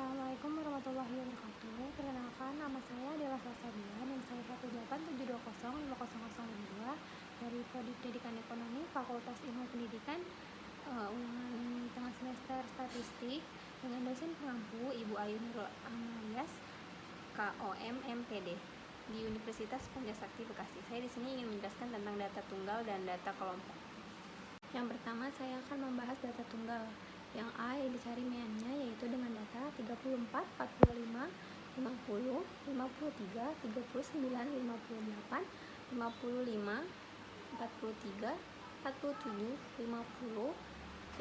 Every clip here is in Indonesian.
Assalamualaikum warahmatullahi wabarakatuh. Perkenalkan, nama saya adalah Sasabian dan saya 18720500002 dari Prodi Pendidikan Ekonomi Fakultas Ilmu Pendidikan, ulangan tengah semester Statistik dengan dosen pengampu Ibu Ayu Nurul Amalias, KOM MPD di Universitas Pancasakti Bekasi. Saya di sini ingin menjelaskan tentang data tunggal dan data kelompok. Yang pertama, saya akan membahas data tunggal. Yang A yang dicari meannya yaitu dengan data 34, 45, 50, 53, 39, 58, 55, 43, 47, 50,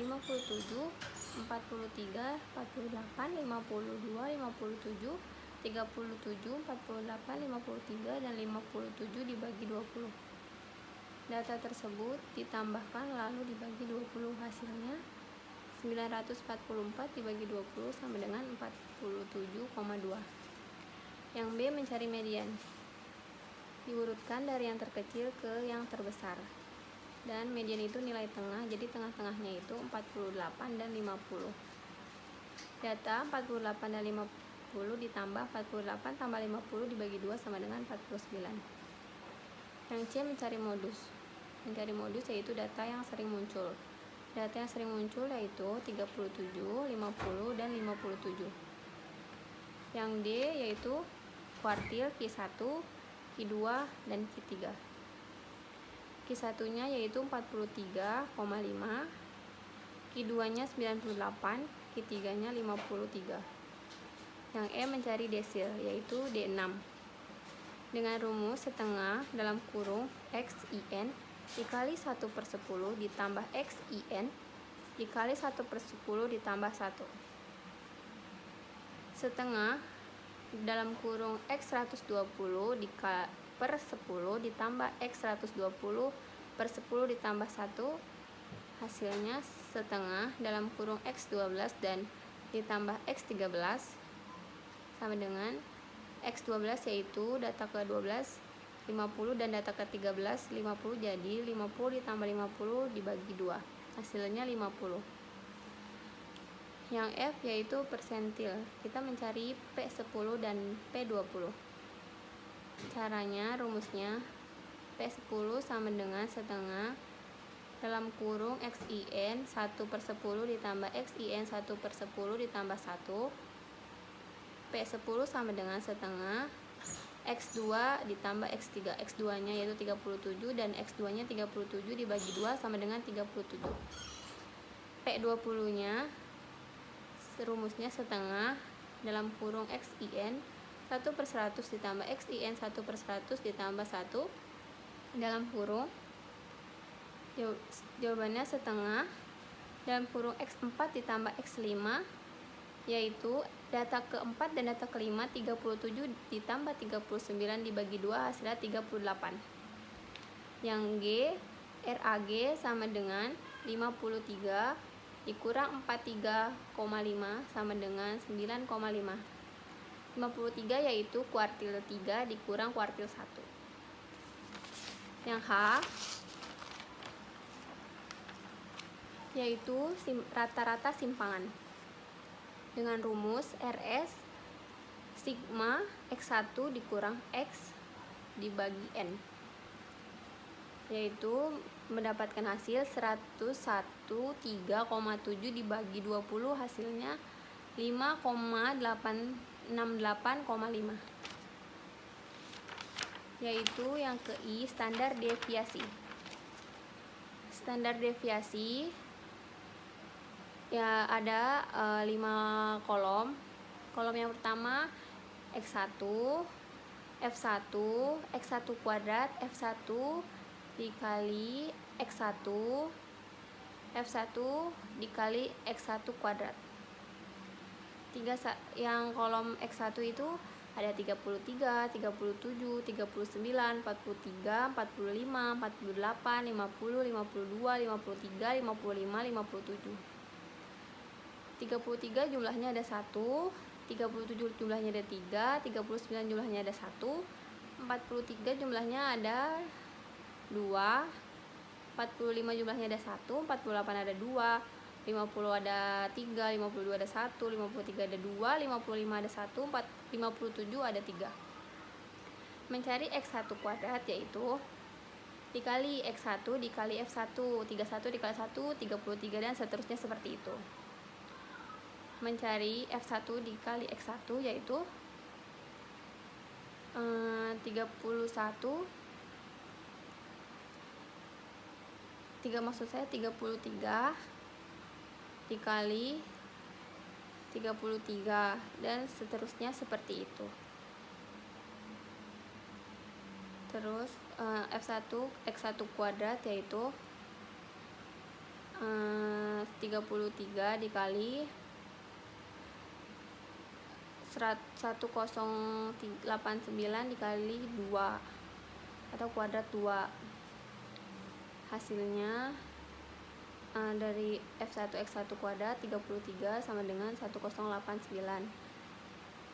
57, 43, 48, 52, 57, 37, 48, 53, dan 57 dibagi 20. Data tersebut ditambahkan lalu dibagi 20, hasilnya 944 dibagi 20 sama dengan 47,2. Yang B mencari median. Diurutkan dari yang terkecil ke yang terbesar. Dan median itu nilai tengah, jadi tengah-tengahnya itu 48 dan 50. Data 48 dan 50 ditambah 48 tambah 50 dibagi 2 sama dengan 49. Yang C mencari modus. Mencari modus yaitu data yang sering muncul. Data yang sering muncul yaitu 37, 50, dan 57. Yang D yaitu kuartil Q1, Q2, dan Q3. Q1-nya yaitu 43,5, Q2-nya 98, Q3-nya 53. Yang E mencari desil yaitu D6. Dengan rumus setengah dalam kurung XIN dikali 1/10 ditambah XIN dikali 1/10 ditambah 1. Setengah dalam kurung X120 per 10 ditambah X120/10 ditambah 1. Hasilnya setengah dalam kurung X12 dan ditambah X13 sama dengan X12 yaitu data ke-12 50 dan data ke-13 50, jadi 50 ditambah 50 dibagi 2, hasilnya 50. Yang F yaitu persentil. Kita mencari P10 dan P20. Caranya, rumusnya P10 sama dengan setengah dalam kurung XIN 1/10 ditambah XIN 1/10 ditambah 1. P10 sama dengan setengah X2 ditambah X3. X2 nya yaitu 37 dan X2 nya 37 dibagi 2 sama dengan 37. P20 nya rumusnya setengah dalam kurung XIN 1/100 ditambah XIN 1/100 ditambah 1 dalam kurung. Jawabannya setengah dalam kurung X4 ditambah X5 yaitu data ke-4 dan data ke-5 37 ditambah 39 dibagi 2 hasilnya 38. Yang G RAG sama dengan 53 dikurang 43,5 sama dengan 9,5. 53 yaitu kuartil 3 dikurang kuartil 1. Yang H yaitu rata-rata simpangan. Dengan rumus RS sigma X1 dikurang X dibagi N, yaitu mendapatkan hasil 101,3,7 dibagi 20, hasilnya 5,868,5. Yaitu yang ke I, standar deviasi. Standar deviasi ya ada 5 kolom. Kolom yang pertama X1, F1, X1 kuadrat, F1 dikali X1, F1 dikali X1 kuadrat. Yang kolom X1 itu ada 33, 37, 39, 43, 45, 48, 50, 52, 53, 55, 57. 33 jumlahnya ada 1, 37 jumlahnya ada 3, 39 jumlahnya ada 1, 43 jumlahnya ada 2, 45 jumlahnya ada 1, 48 ada 2, 50 ada 3, 52 ada 1, 53 ada 2, 55 ada 1, 57 ada 3. Mencari X1 kuadrat yaitu dikali X1 dikali F1, 31 dikali 1, 33 dan seterusnya seperti itu. Mencari F1 dikali X1 yaitu 33 dikali 33 dan seterusnya seperti itu. Terus X1 kuadrat yaitu 33 dikali 1089 dikali 2 atau kuadrat 2. Hasilnya dari F1 X1 kuadrat 33 sama dengan 1089.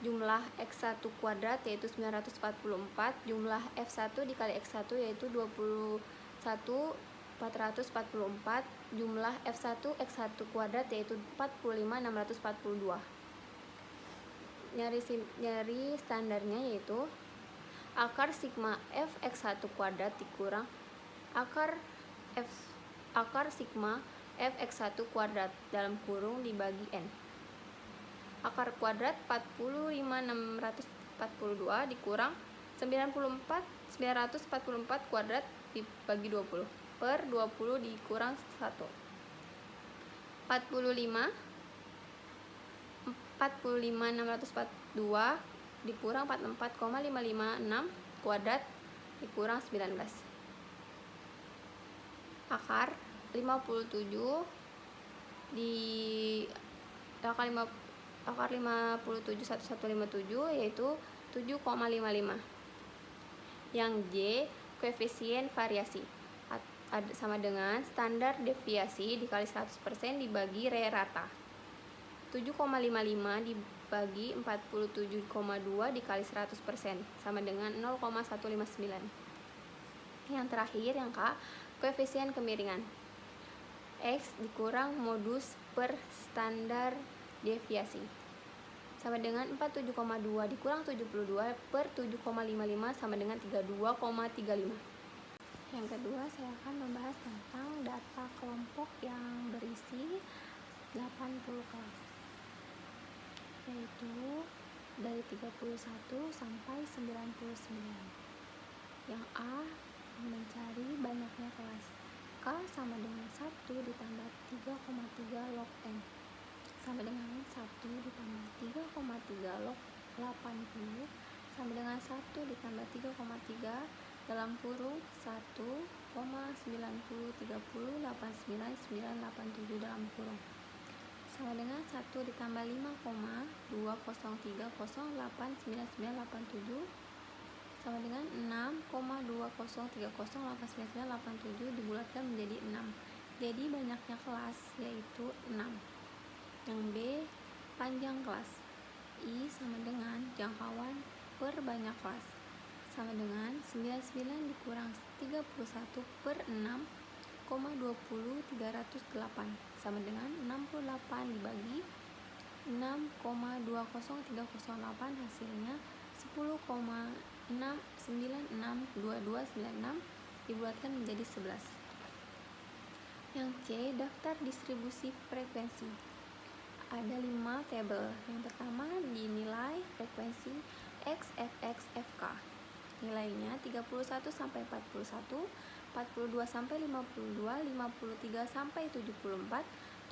Jumlah X1 kuadrat yaitu 944, jumlah F1 dikali X1 yaitu 21.444, jumlah F1 X1 kuadrat yaitu 45.642. Nyari standarnya yaitu akar sigma F X1 kuadrat dikurang akar sigma F X1 kuadrat dalam kurung dibagi N. Akar kuadrat 45.642 dikurang 944 kuadrat dibagi 20 per 20 dikurang 1. 45.642 dikurang 44,556 kuadrat dikurang 19. Akar 57 akar 57 yaitu 7,55. Yang J koefisien variasi sama dengan standar deviasi dikali 100% dibagi rata. 7,55 dibagi 47,2 dikali 100% sama dengan 0,159. Yang terakhir yang K, koefisien kemiringan X dikurang modus per standar deviasi sama dengan 47,2 dikurang 72 per 7,55 sama dengan 32,35. Yang kedua saya akan membahas tentang data kelompok yang berisi 80 kelas, yaitu dari 31 sampai 99. Yang A mencari banyaknya kelas. K sama dengan 1 ditambah 3,3 log N sama dengan 1 ditambah 3,3 log 80 sama dengan 1 ditambah 3,3 dalam kurung 1,9030899987 dalam kurung sama dengan 1 ditambah 5,2030899987 sama dengan 6,2030899987 dibulatkan menjadi 6. Jadi banyaknya kelas yaitu 6. Yang B panjang kelas. I sama dengan jangkauan per banyak kelas sama dengan 99 dikurang 31 per 6,20308 sama dengan 68 dibagi 6,20308 hasilnya 10,6962296 dibuatkan menjadi 11. Yang C daftar distribusi frekuensi. Ada 5 tabel. Yang pertama dinilai frekuensi XFX FK. Nilainya 31 sampai 41, 42 sampai 52, 53 sampai 74,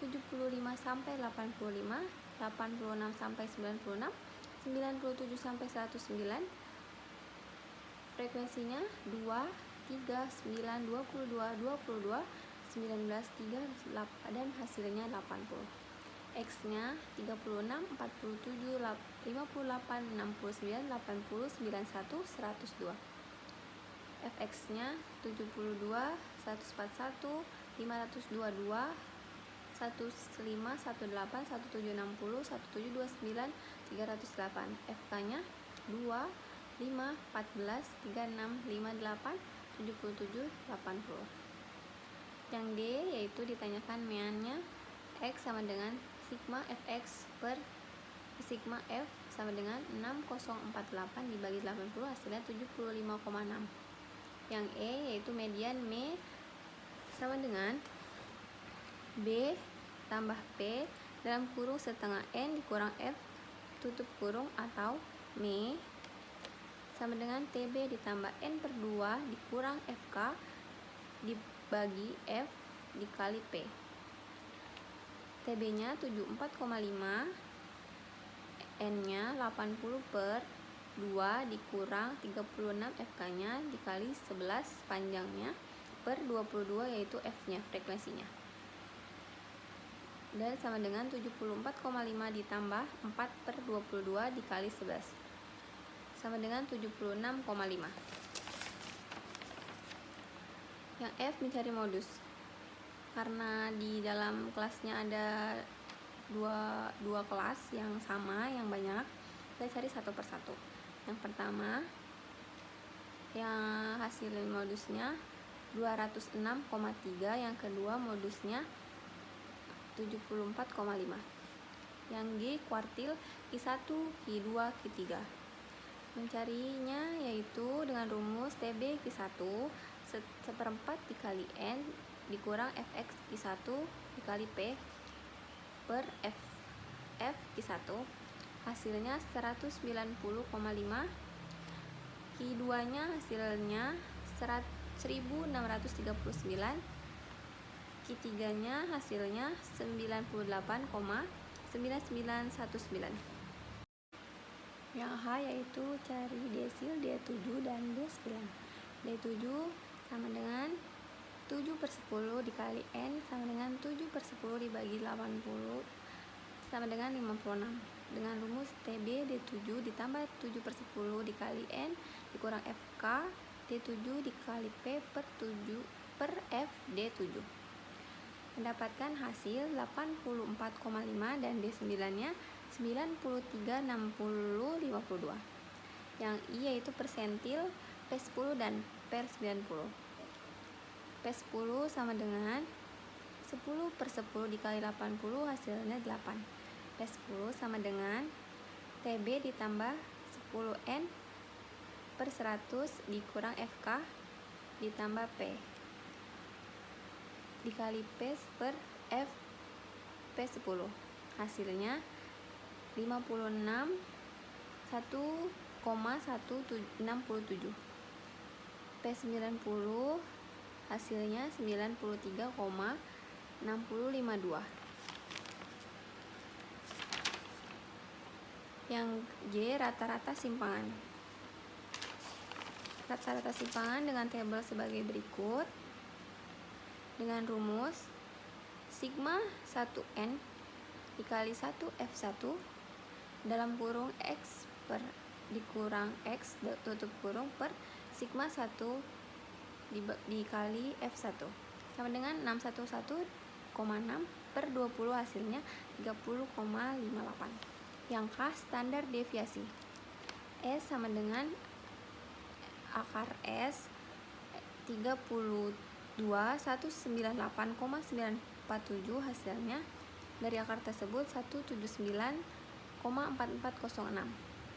75 sampai 85, 86 sampai 96, 97 sampai 109. Frekuensinya 2, 3, 9, 22, 22, 19, 3, dan hasilnya 80. X-nya 36, 47, 58, 69, 80, 91, 102. Fx-nya 72, 141, 522, 15, 18, 1760, 1729, 308. FK-nya 2, 5, 14, 36, 58, 77, 80. Yang D yaitu ditanyakan meannya X sama dengan sigma Fx per sigma F sama dengan 6048 dibagi 80 hasilnya 75,6. Yang E yaitu median M sama dengan B tambah P dalam kurung setengah N dikurang F tutup kurung atau M sama dengan TB ditambah N per 2 dikurang FK dibagi F dikali P. TB nya 74,5, N nya 80 per 2 dikurang 36 FK nya dikali 11 panjangnya per 22 yaitu F nya frekuensinya. Dan sama dengan 74,5 ditambah 4 per 22 dikali 11 sama dengan 76,5. Yang F mencari modus. Karena di dalam kelasnya ada dua kelas yang sama, yang banyak, kita cari satu persatu. Yang pertama, yang hasil modusnya 206,3, yang kedua modusnya 74,5. Yang G kuartil Q1, Q2, Q3. Mencarinya yaitu dengan rumus TB Q1 seperempat dikali N dikurang Fx Q1 dikali P per F Q1 hasilnya 190,5. Q2 nya hasilnya 1639. Q3 nya hasilnya 98,9919. Yang H yaitu cari desil D7 dan D9. D7 sama dengan 7 per 10 dikali N sama dengan 7 per 10 dibagi 80 sama dengan 56. Dengan rumus TB D7 ditambah 7 per 10 dikali N dikurang FK D7 dikali P per 7 per F D7. Mendapatkan hasil 84,5 dan D9 nya 93,60, 52. Yang I yaitu persentil P10 dan per 90. P10 sama dengan 10 per 10 dikali 80 hasilnya 8. P10 sama dengan TB ditambah 10N per 100 dikurang FK ditambah P dikali P per F P10 hasilnya 56,167. P90 hasilnya 93,6052. Yang J rata-rata simpangan. Rata-rata simpangan dengan tabel sebagai berikut. Dengan rumus sigma 1N dikali 1F1 dalam kurung X per dikurang X tutup kurung per sigma 1 dikali F1 sama dengan 611,6 per 20 hasilnya 30,58. Yang K standar deviasi. S sama dengan akar S 32.198,947 hasilnya dari akar tersebut 179,4406.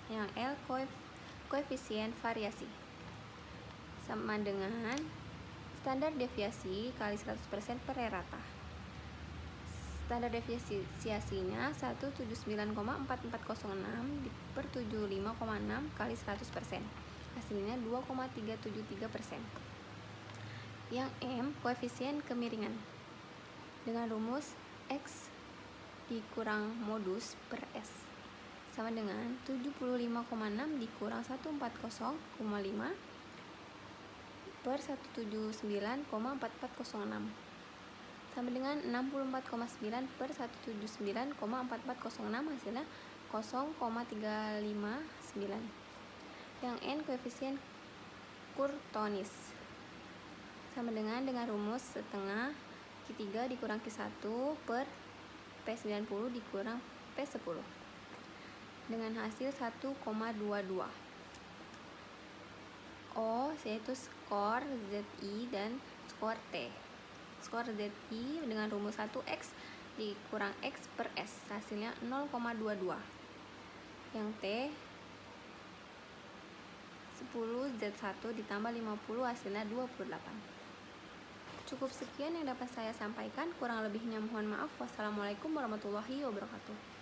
Yang L koefisien variasi sama dengan standar deviasi kali 100% per rata. Standar deviasinya 179,4406 per 75,6 kali 100%. Hasilnya 2,373%. Yang M koefisien kemiringan dengan rumus X dikurang modus per S sama dengan 75,6 dikurang 140,5 per 179,4406 sama dengan 64,9 per 179,4406 hasilnya 0,359. Yang N koefisien Courtois sama dengan rumus setengah Q3 dikurang Q1 per P90 dikurang P10 dengan hasil 1,22. O yaitu skor ZI dan skor T. Skor ZI dengan rumus 1X dikurang X per S, hasilnya 0,22. Yang T 10Z1 ditambah 50 hasilnya 28. Cukup sekian yang dapat saya sampaikan, kurang lebihnya mohon maaf. Wassalamualaikum warahmatullahi wabarakatuh.